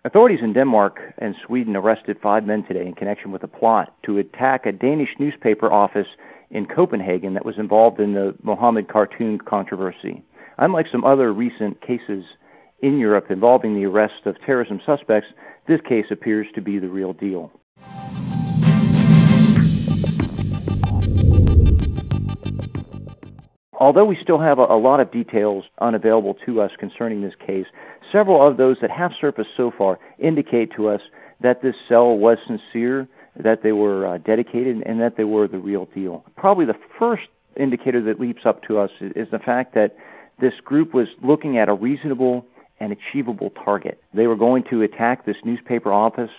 Authorities in Denmark and Sweden arrested 5 men today in connection with a plot to attack a Danish newspaper office in Copenhagen that was involved in the Mohammed cartoon controversy. Unlike some other recent cases in Europe involving the arrest of terrorism suspects, this case appears to be the real deal. Although we still have a lot of details unavailable to us concerning this case, several of those that have surfaced so far indicate to us that this cell was sincere, that they were dedicated, and that they were the real deal. Probably the first indicator that leaps up to us is the fact that this group was looking at a reasonable and achievable target. They were going to attack this newspaper office,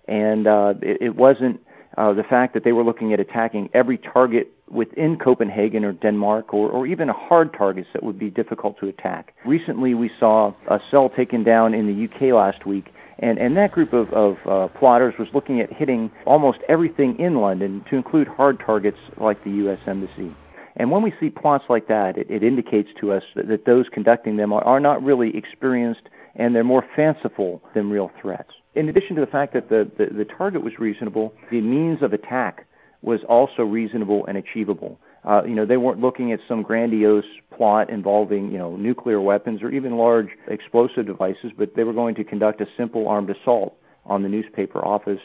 and it wasn't the fact that they were looking at attacking every target within Copenhagen or Denmark, or even hard targets that would be difficult to attack. Recently, we saw a cell taken down in the UK last week, and that group of plotters was looking at hitting almost everything in London, to include hard targets like the U.S. Embassy. And when we see plots like that, it indicates to us that those conducting them are not really experienced, and they're more fanciful than real threats. In addition to the fact that the target was reasonable, the means of attack was also reasonable and achievable. They weren't looking at some grandiose plot involving, nuclear weapons or even large explosive devices, but they were going to conduct a simple armed assault on the newspaper office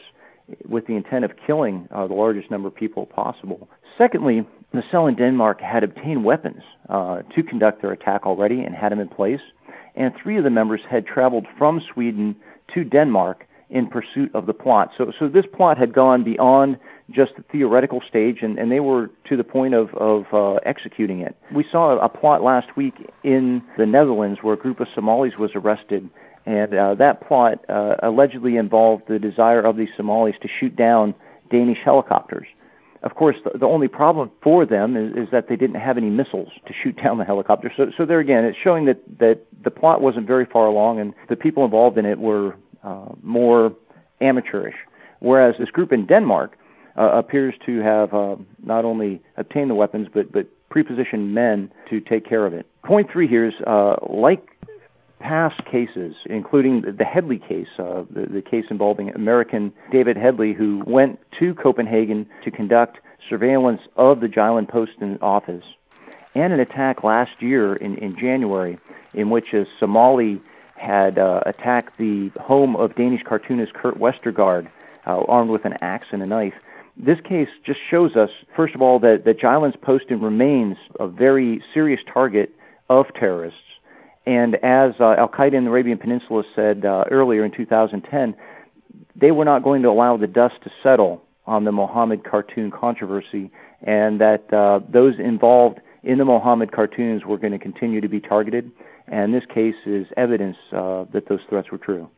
with the intent of killing the largest number of people possible. Secondly, the cell in Denmark had obtained weapons to conduct their attack already and had them in place, and 3 of the members had traveled from Sweden to Denmark in pursuit of the plot. So this plot had gone beyond just the theoretical stage, and they were to the point of executing it. We saw a plot last week in the Netherlands where a group of Somalis was arrested, and that plot allegedly involved the desire of the Somalis to shoot down Danish helicopters. Of course, the only problem for them is that they didn't have any missiles to shoot down the helicopters. So there again, it's showing that the plot wasn't very far along, and the people involved in it were more amateurish. Whereas this group in Denmark appears to have not only obtained the weapons, but prepositioned men to take care of it. Point 3 here is, like past cases, including the Headley case, the case involving American David Headley, who went to Copenhagen to conduct surveillance of the Jyllands-posten office, and an attack last year in January in which a Somali had attacked the home of Danish cartoonist Kurt Westergaard, armed with an axe and a knife. This case just shows us, first of all, that Jyllands-posten remains a very serious target of terrorists. And as Al-Qaeda in the Arabian Peninsula said earlier in 2010, they were not going to allow the dust to settle on the Mohammed cartoon controversy, and that those involved in the Mohammed cartoons were going to continue to be targeted. And this case is evidence that those threats were true.